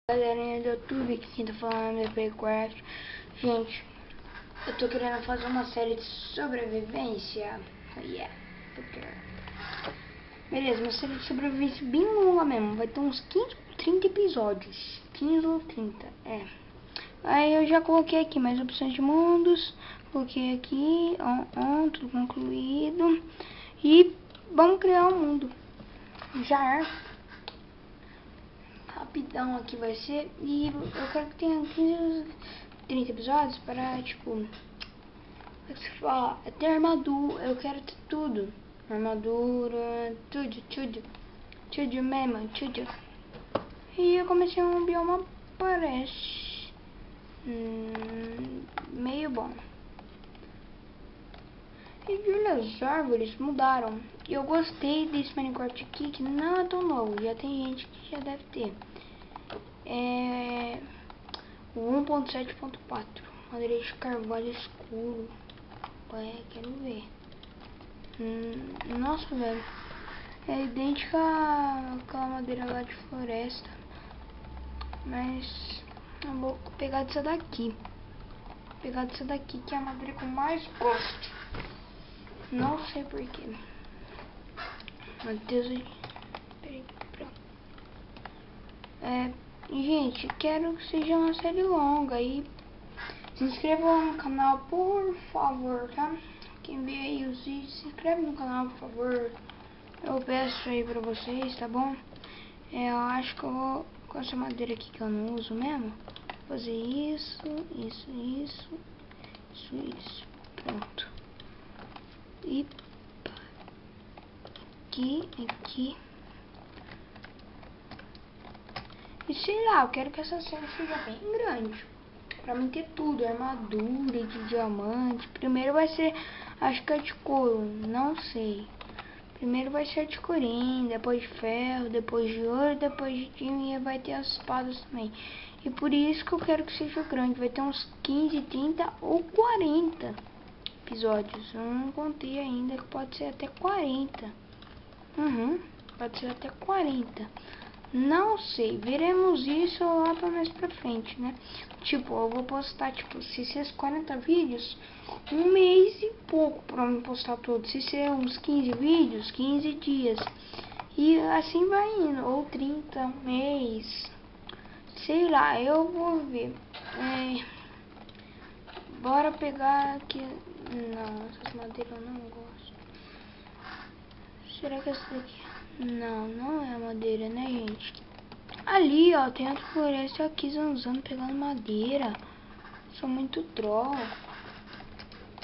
Galerinha do YouTube, que quem tá falando é Playcraft. Gente, eu tô querendo fazer uma série de sobrevivência. Yeah, beleza, uma série de sobrevivência bem longa mesmo. Vai ter uns 15 ou 30 episódios. 15 ou 30, é. Aí eu já coloquei aqui mais opções de mundos. Coloquei aqui, tudo concluído. E vamos criar um mundo. Já é. Rapidão aqui vai ser. E eu quero que tenha 15, 30 episódios para, tipo, como é que se fala? Ter armadura. Eu quero ter tudo. Armadura, tudo mesmo, tudo. E eu comecei um bioma, parece meio bom. E as árvores mudaram. Eu gostei desse Minecraft aqui, que não é tão novo. Já tem gente que já deve ter. É o 1.7.4. Madeira de carvalho escuro. Quero ver. Nossa, velho. É idêntica àquela madeira lá de floresta. Mas eu vou pegar dessa daqui. Que é a madeira que eu mais gosto. Não sei porquê. Meu Deus. Peraí, pronto. Gente, quero que seja uma série longa. E se inscreva no canal, por favor, tá? Quem vê aí os vídeos, se inscreve no canal, por favor. Eu peço aí pra vocês, tá bom? Eu acho que eu vou com essa madeira aqui que eu não uso mesmo. Fazer isso. Pronto. E aqui. E sei lá, eu quero que essa série seja bem grande. Pra mim ter tudo, armadura de diamante. Primeiro vai ser, acho que é de couro, não sei. Primeiro vai ser de corim, depois de ferro, depois de ouro, depois de time, e vai ter as espadas também. E por isso que eu quero que seja grande. Vai ter uns 15, 30 ou 40 episódios. Eu não contei ainda, que pode ser até 40. Pode ser até 40. Não sei, veremos isso lá pra mais pra frente, né? Tipo, eu vou postar, tipo, se ser 40 vídeos, um mês e pouco pra me postar tudo. Se ser uns 15 vídeos, 15 dias. E assim vai indo, ou 30, um mês. Sei lá, eu vou ver. Bora pegar aqui. Não, essas madeiras eu não gosto. Será que essa daqui? Não é madeira, né, gente? Ali, ó, tem outra floresta aqui zanzando, pegando madeira. Sou muito troll.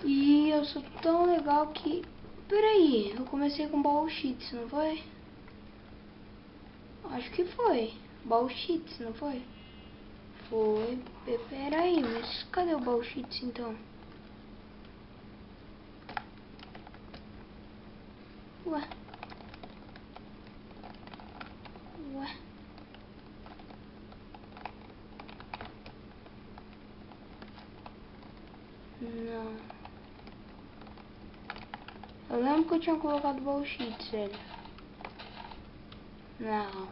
E eu sou tão legal que... Peraí, eu comecei com Bauxite, não foi? Acho que foi. Bauxite, não foi? Foi. Peraí, mas cadê o Bauxite então? Ué. Não. Eu lembro que eu tinha colocado Bauxite, sério. Não.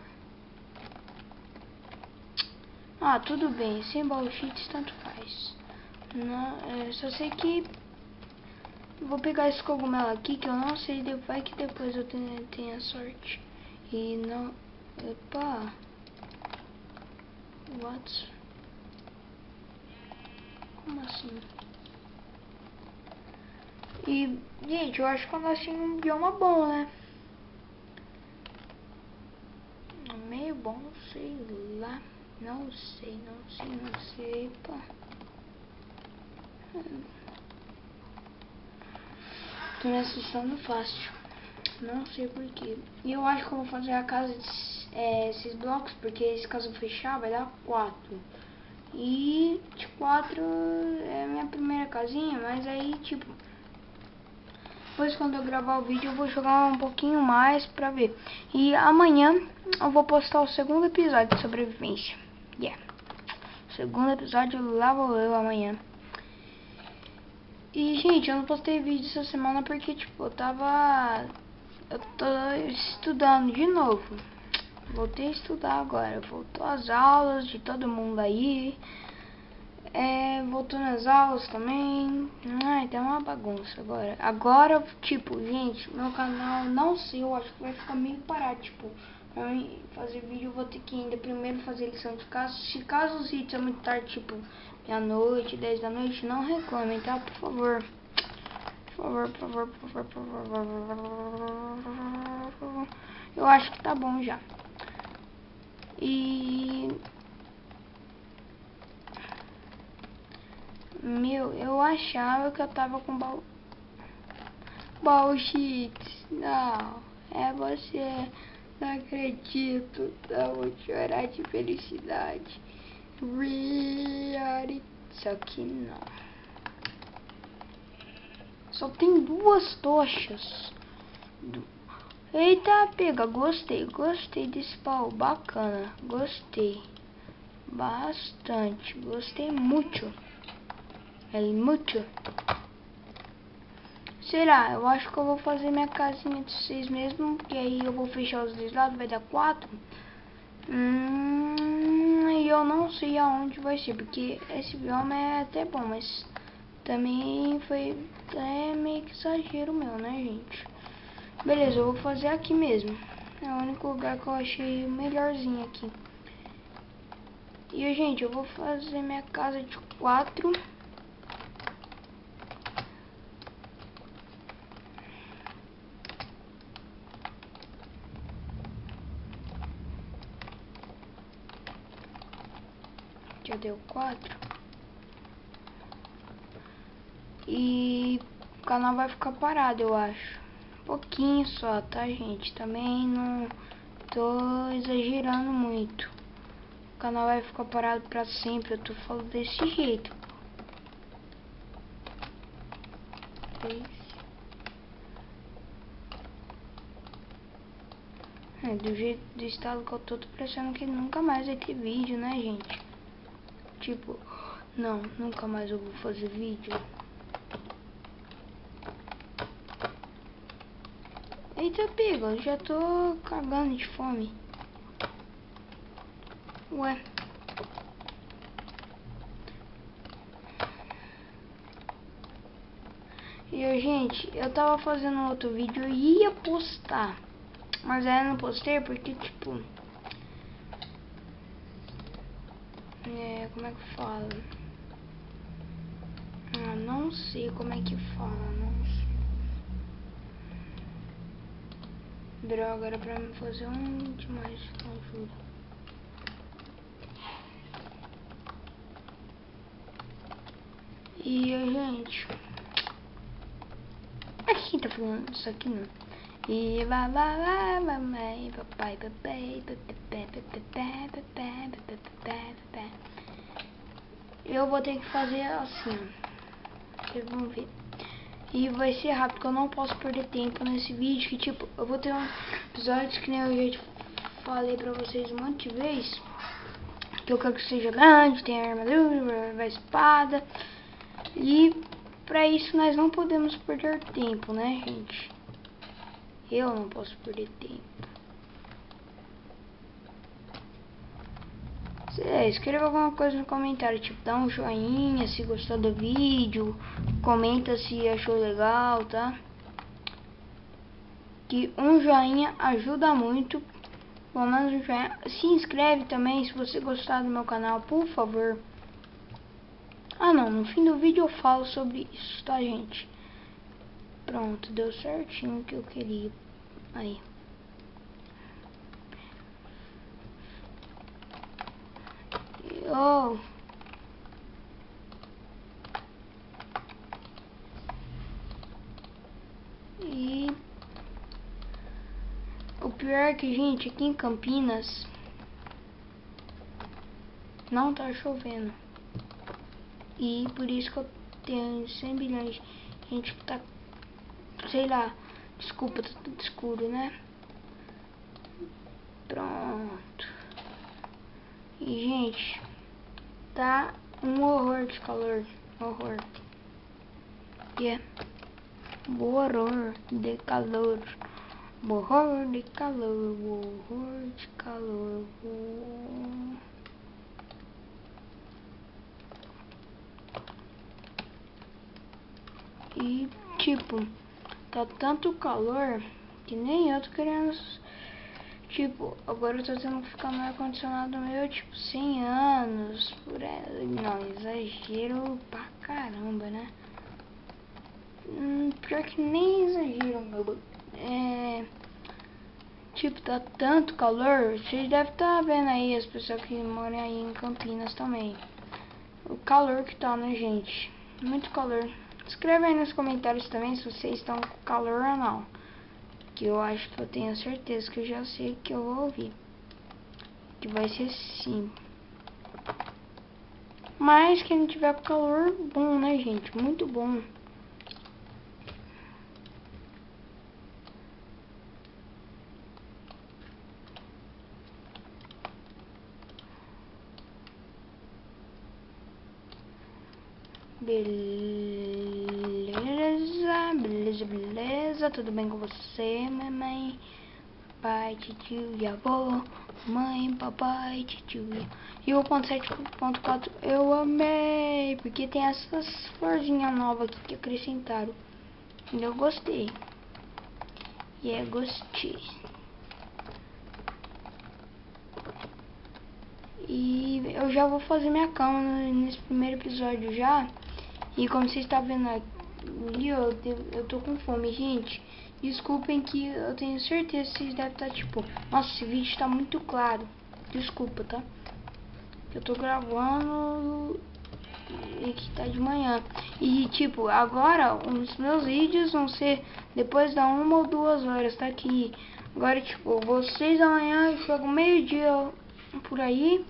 Ah, tudo bem. Sem Bauxite, tanto faz. Não, só sei que... Vou pegar esse cogumelo aqui, que eu não sei, vai que depois eu tenha sorte. E não... Opa! What? Como assim? E, gente, eu acho que eu nasci em um bioma bom, né? Meio bom, sei lá. Não sei, pá. Tô me assustando fácil. Não sei porquê. E eu acho que eu vou fazer a casa de esses blocos, porque se caso fechar vai dar 4. E de 4 é a minha primeira casinha, mas aí tipo... Depois quando eu gravar o vídeo eu vou jogar um pouquinho mais pra ver. E amanhã eu vou postar o segundo episódio de sobrevivência. Segundo episódio lá vou eu amanhã. E gente, eu não postei vídeo essa semana porque tipo, eu tô estudando de novo. voltei a estudar agora. Voltou às aulas de todo mundo aí. Voltou nas aulas também. Ai, tá uma bagunça agora. Agora, tipo, gente, meu canal, não sei, eu acho que vai ficar meio parado, tipo, pra mim fazer vídeo eu vou ter que ainda primeiro fazer lição de casa. Se caso os vídeos é muito tarde, tipo, meia-noite, 10 da noite, não reclamem, tá? Por favor. Por favor, por favor, por favor, por favor. Eu acho que tá bom já. E... Meu, eu achava que eu tava com bullshit. Não, é você. Não acredito. Não vou chorar de felicidade. Reality. Só que não. Só tem 2 tochas. Eita, pega. Gostei. Gostei desse pau. Bacana. Gostei. Bastante. Gostei muito. Muito. Será? Eu acho que eu vou fazer minha casinha de 6 mesmo, porque aí eu vou fechar os 2 lados, vai dar 4. E eu não sei aonde vai ser, porque esse bioma é até bom, mas também foi meio que exagero meu, né, gente? Beleza, eu vou fazer aqui mesmo. É o único lugar que eu achei melhorzinho aqui. E, gente, eu vou fazer minha casa de 4. Já deu 4. E o canal vai ficar parado, eu acho. Um pouquinho só, tá, gente? Também não tô exagerando muito. O canal vai ficar parado pra sempre. Eu tô falando desse jeito. Do jeito, do estado que eu tô pensando que nunca mais vai ter vídeo, né, gente? Tipo, não, nunca mais eu vou fazer vídeo. Eita, pega, eu já tô cagando de fome. Ué. E, gente, eu tava fazendo outro vídeo e ia postar. Mas aí eu não postei porque, tipo... como é que fala? Não sei como é que fala, não sei. Droga, era pra me fazer demais, não juro. E, gente... Quem tá falando isso aqui, não? E mamãe, papai, papai, eu vou ter que fazer assim, vocês vão ver. E vai ser rápido, porque eu não posso perder tempo nesse vídeo, que tipo, eu vou ter um episódio que nem eu já falei pra vocês um monte de vezes, que eu quero que seja grande, tenha armadura, a espada, e pra isso nós não podemos perder tempo, né, gente? Eu não posso perder tempo. Escreva alguma coisa no comentário, tipo, dá um joinha se gostou do vídeo, comenta se achou legal, tá? Que um joinha ajuda muito, pelo menos um joinha. Se inscreve também se você gostar do meu canal, por favor. Não, no fim do vídeo eu falo sobre isso, tá, gente? Pronto, deu certinho o que eu queria. Aí. Oh. E o pior é que, gente, aqui em Campinas não tá chovendo. E por isso que eu tenho 100 bilhões de gente que tá, sei lá, desculpa, tá tudo escuro, né? Pronto. E, gente, tá um horror de calor. Horror. Um horror de calor. horror de calor, horror de calor. E tipo, tá tanto calor que nem eu tô querendo. Tipo, agora eu tô tendo que ficar no ar-condicionado meu, tipo, 100 anos. Por aí. Não, exagero pra caramba, né? Pior que nem exagero, meu. Tipo, tá tanto calor. Vocês devem estar vendo aí, as pessoas que moram aí em Campinas também. O calor que tá, né, gente? Muito calor. Escreve aí nos comentários também se vocês estão com calor ou não. Que eu acho que eu tenho certeza que eu já sei que eu vou ouvir. Que vai ser sim. Mas quem tiver com calor, bom, né, gente? Muito bom. Beleza, beleza, beleza. Tudo bem com você, mamãe? Pai, tio e avô. Mãe, papai, tio. E o ponto 7.4 eu amei. Porque tem essas florzinhas novas aqui que acrescentaram. E eu gostei. Gostei. E eu já vou fazer minha cama nesse primeiro episódio já. E como vocês estão vendo ali, eu tô com fome, gente. Desculpem que eu tenho certeza que vocês devem estar tipo, nossa, esse vídeo tá muito claro. Desculpa, tá? Eu tô gravando e que tá de manhã. E tipo, agora os meus vídeos vão ser depois da 1 ou 2 horas, tá aqui. Agora tipo, vocês amanhã chegam meio-dia por aí.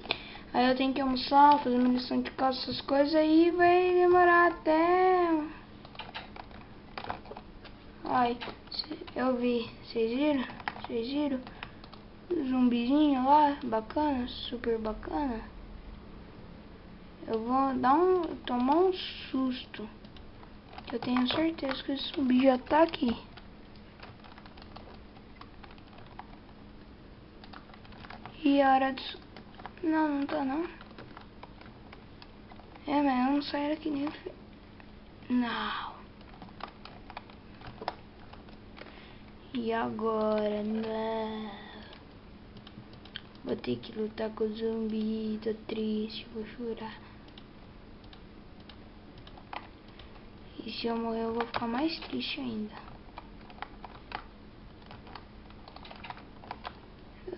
Aí eu tenho que almoçar, fazer minha lição de casa, essas coisas aí vai demorar até... Ai, eu vi, vocês viram? Vocês viram? O zumbizinho lá, bacana, super bacana. Eu vou tomar um susto. Que eu tenho certeza que esse zumbi já tá aqui. E a hora de... Não, não tá não. Mas eu não saio daqui nem... Não. E agora? Não. Vou ter que lutar com o zumbi. Tô triste, vou chorar. E se eu morrer eu vou ficar mais triste ainda.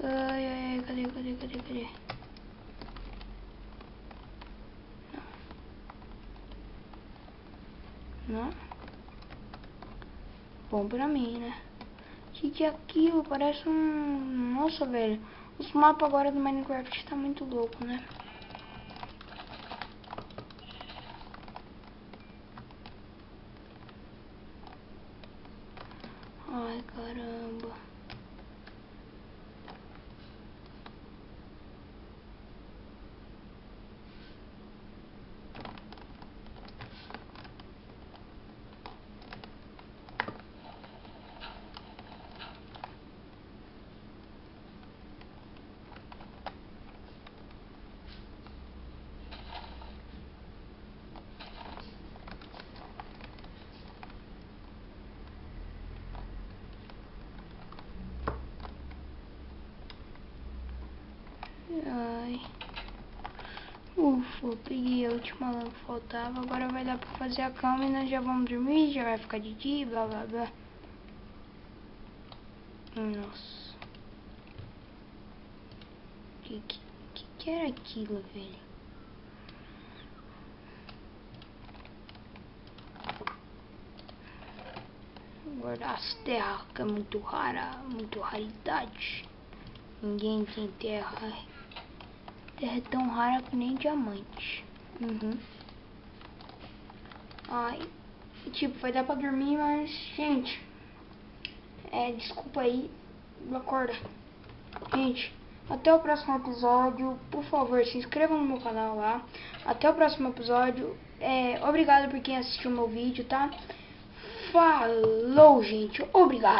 Ai, ai, cadê? Não. Bom pra mim, né? Que é aquilo? Parece um... Nossa, velho. Os mapas agora do Minecraft tá muito louco, né? Ai, caramba. Ai. Ufa, peguei a última lã que faltava. Agora vai dar pra fazer a cama e nós já vamos dormir. Já vai ficar de dia, blá blá blá. Nossa. Que era aquilo, velho? Guardar as terras, que é muito rara, muito raridade. Ninguém tem terra. Terra é tão rara que nem diamante. Ai, tipo, vai dar pra dormir, mas, gente, desculpa aí, acorda. Gente, até o próximo episódio. Por favor, se inscrevam no meu canal lá. Até o próximo episódio. Obrigado por quem assistiu meu vídeo, tá? Falou, gente. Obrigado.